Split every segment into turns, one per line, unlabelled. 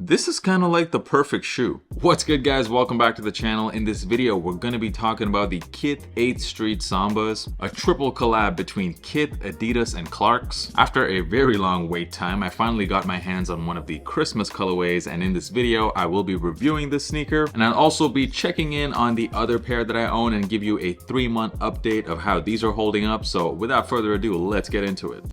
This is kind of like the perfect shoe. What's good, guys? Welcome back to the channel. In this video, we're going to be talking about the Kith 8th Street Sambas, a triple collab between Kith, Adidas, and Clarks. After a very long wait time, I finally got my hands on one of the Christmas colorways, and in this video, I will be reviewing this sneaker, and I'll also be checking in on the other pair that I own and give you a 3-month update of how these are holding up. So without further ado, let's get into it.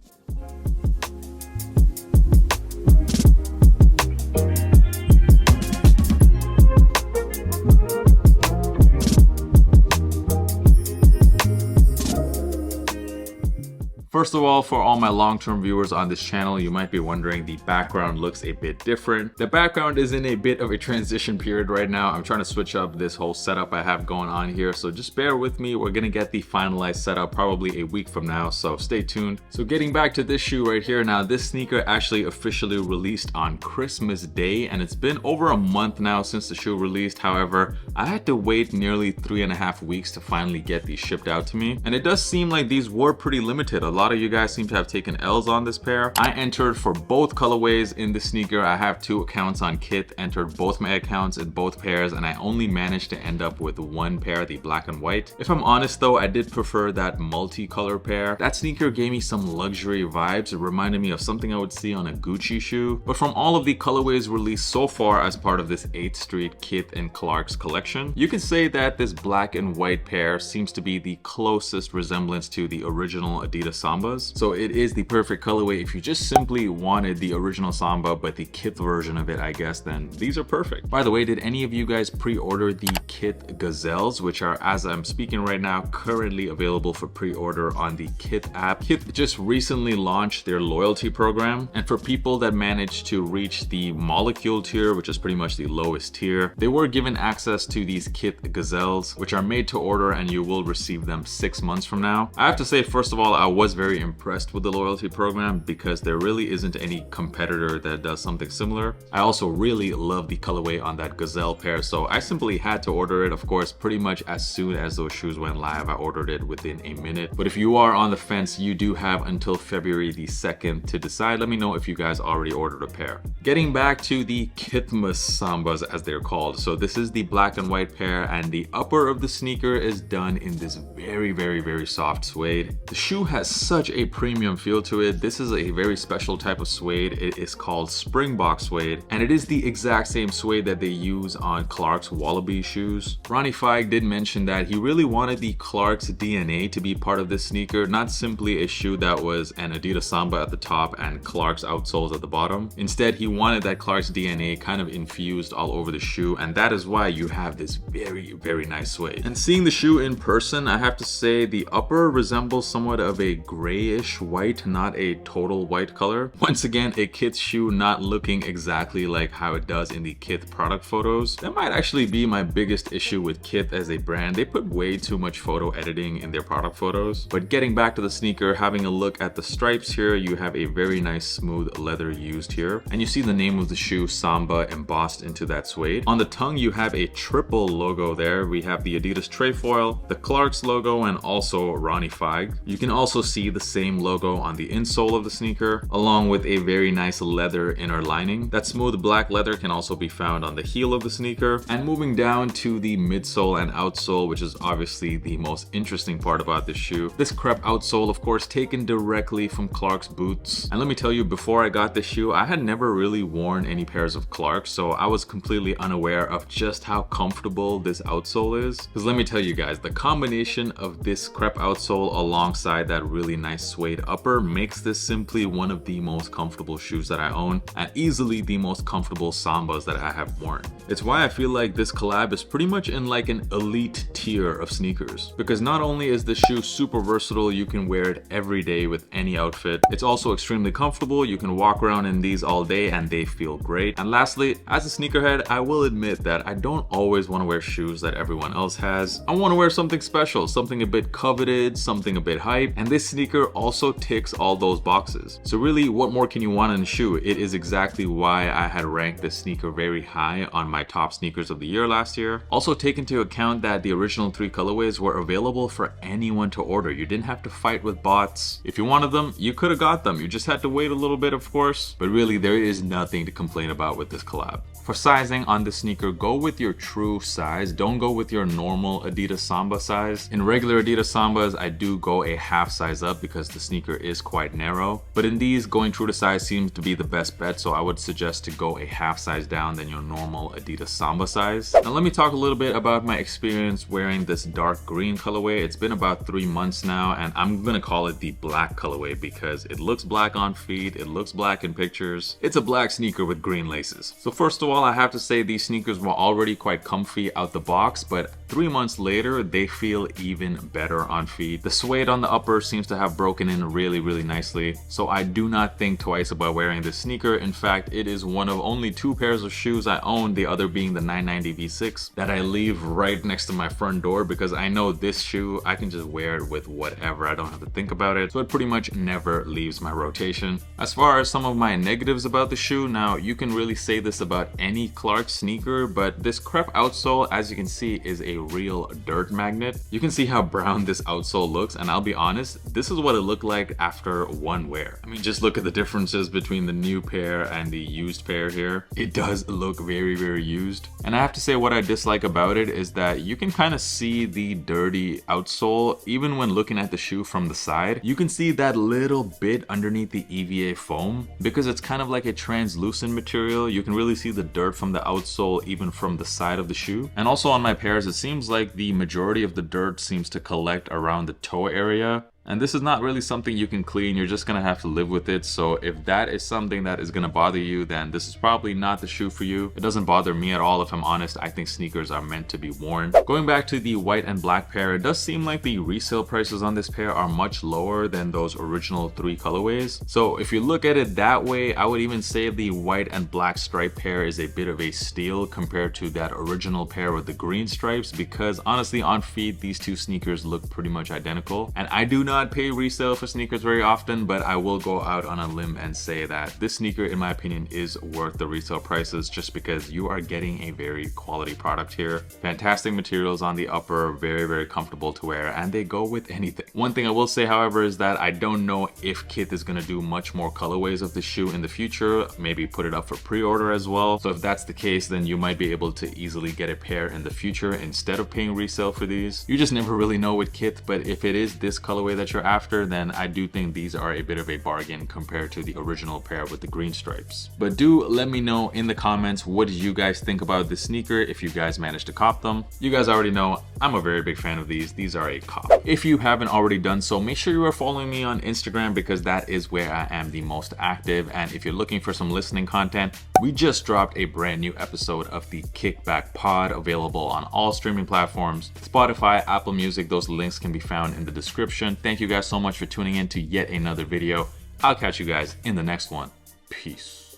First of all, for all my long-term viewers on this channel, you might be wondering the background looks a bit different. The background is in a bit of a transition period right now. I'm trying to switch up this whole setup I have going on here, so just bear with me. We're gonna get the finalized setup probably a week from now, so stay tuned. So getting back to this shoe right here, now this sneaker actually officially released on Christmas Day, and it's been over a month now since the shoe released. However, I had to wait nearly 3.5 weeks to finally get these shipped out to me, and it does seem like these were pretty limited. A lot of you guys seem to have taken L's on this pair. I entered for both colorways in the sneaker. I have 2 accounts on Kith, entered both my accounts in both pairs, and I only managed to end up with one pair, the black and white. If I'm honest though, I did prefer that multicolor pair. That sneaker gave me some luxury vibes. It reminded me of something I would see on a Gucci shoe. But from all of the colorways released so far as part of this 8th Street Kith and Clarks collection, you can say that this black and white pair seems to be the closest resemblance to the original Adidas Sambas. So it is the perfect colorway if you just simply wanted the original Samba but the Kith version of it, I guess, then these are perfect. By the way, did any of you guys pre-order the Kith Gazelles, which are, as I'm speaking right now, currently available for pre-order on the Kith app? Kith just recently launched their loyalty program, and for people that managed to reach the molecule tier, which is pretty much the lowest tier, they were given access to these Kith Gazelles, which are made to order, and you will receive them 6 months from now. I have to say, first of all, I was very impressed with the loyalty program because there really isn't any competitor that does something similar. I also really love the colorway on that Gazelle pair, so I simply had to order it. Of course, pretty much as soon as those shoes went live, I ordered it within a minute. But if you are on the fence, you do have until February the 2nd to decide. Let me know if you guys already ordered a pair. Getting back to the Kith Sambas, as they're called. So this is the black and white pair, and the upper of the sneaker is done in this very soft suede. The shoe has such a premium feel to it. This is a very special type of suede. It is called Springbok suede, and it is the exact same suede that they use on Clarks Wallaby shoes. Ronnie Feig did mention that he really wanted the Clarks DNA to be part of this sneaker, not simply a shoe that was an Adidas Samba at the top and Clarks outsoles at the bottom. Instead, he wanted that Clarks DNA kind of infused all over the shoe, and that is why you have this very nice suede. And seeing the shoe in person, I have to say the upper resembles somewhat of a grayish white, not a total white color. Once again, a Kith shoe not looking exactly like how it does in the Kith product photos. That might actually be my biggest issue with Kith as a brand. They put way too much photo editing in their product photos. But getting back to the sneaker, having a look at the stripes here, you have a very nice smooth leather used here, and you see the name of the shoe, Samba, embossed into that suede. On the tongue, you have a triple logo there. We have the Adidas trefoil, the Clarks logo, and also Ronnie Feig. You can also see the same logo on the insole of the sneaker, along with a very nice leather inner lining. That smooth black leather can also be found on the heel of the sneaker. And moving down to the midsole and outsole, which is obviously the most interesting part about this shoe. This crepe outsole, of course, taken directly from Clarks boots. And let me tell you, before I got this shoe, I had never really worn any pairs of Clarks, so I was completely unaware of just how comfortable this outsole is. Because let me tell you guys, the combination of this crepe outsole alongside that really nice suede upper makes this simply one of the most comfortable shoes that I own, and easily the most comfortable Sambas that I have worn. It's why I feel like this collab is pretty much in like an elite tier of sneakers, because not only is this shoe super versatile, you can wear it every day with any outfit, it's also extremely comfortable. You can walk around in these all day and they feel great. And lastly, as a sneakerhead, I will admit that I don't always want to wear shoes that everyone else has. I want to wear something special, something a bit coveted, something a bit hype, and this sneaker sneaker also ticks all those boxes. So really, what more can you want in a shoe? It is exactly why I had ranked this sneaker very high on my top sneakers of the year last year. Also take into account that the original 3 colorways were available for anyone to order. You didn't have to fight with bots. If you wanted them, you could have got them. You just had to wait a little bit, of course. But really, there is nothing to complain about with this collab. For sizing on this sneaker, go with your true size. Don't go with your normal Adidas Samba size. In regular Adidas Sambas, I do go a half size up because the sneaker is quite narrow. But in these, going true to size seems to be the best bet, so I would suggest to go a half size down than your normal Adidas Samba size. Now let me talk a little bit about my experience wearing this dark green colorway. It's been about 3 months now, and I'm gonna call it the black colorway because it looks black on feet, it looks black in pictures. It's a black sneaker with green laces. So first of all, I have to say these sneakers were already quite comfy out the box, but 3 months later, they feel even better on feet. The suede on the upper seems to have broken in really nicely, so I do not think twice about wearing this sneaker. In fact, it is one of only 2 pairs of shoes I own, the other being the 990 V6 that I leave right next to my front door because I know this shoe, I can just wear it with whatever. I don't have to think about it, so it pretty much never leaves my rotation. As far as some of my negatives about the shoe, now you can really say this about any Clarks sneaker, but this crepe outsole, as you can see, is a real dirt magnet. You can see how brown this outsole looks, and I'll be honest, this is what it looked like after one wear. I mean, just look at the differences between the new pair and the used pair here. It does look very used. And I have to say, what I dislike about it is that you can kind of see the dirty outsole even when looking at the shoe from the side. You can see that little bit underneath the EVA foam because it's kind of like a translucent material. You can really see the dirt from the outsole even from the side of the shoe. And also on my pairs, it seems like the majority of the dirt seems to collect around the toe area. And this is not really something you can clean, you're just gonna have to live with it. So if that is something that is gonna bother you, then this is probably not the shoe for you. It doesn't bother me at all, if I'm honest. I think sneakers are meant to be worn. Going back to the white and black pair, it does seem like the resale prices on this pair are much lower than those original 3 colorways. So if you look at it that way, I would even say the white and black stripe pair is a bit of a steal compared to that original pair with the green stripes, because honestly on feet, these 2 sneakers look pretty much identical. And I do not pay resale for sneakers very often, but I will go out on a limb and say that this sneaker, in my opinion, is worth the resale prices just because you are getting a very quality product here. Fantastic materials on the upper, very comfortable to wear, and they go with anything. One thing I will say, however, is that I don't know if Kith is going to do much more colorways of the shoe in the future, maybe put it up for pre-order as well. So if that's the case, then you might be able to easily get a pair in the future instead of paying resale for these. You just never really know with Kith, but if it is this colorway that you're after, then I do think these are a bit of a bargain compared to the original pair with the green stripes. But do let me know in the comments, what did you guys think about this sneaker if you guys managed to cop them. You guys already know I'm a very big fan of these. These are a cop. If you haven't already done so, make sure you are following me on Instagram because that is where I am the most active. And if you're looking for some listening content, we just dropped a brand new episode of the Kickback Pod, available on all streaming platforms, Spotify, Apple Music. Those links can be found in the description. Thank you guys so much for tuning in to yet another video. I'll catch you guys in the next one. Peace.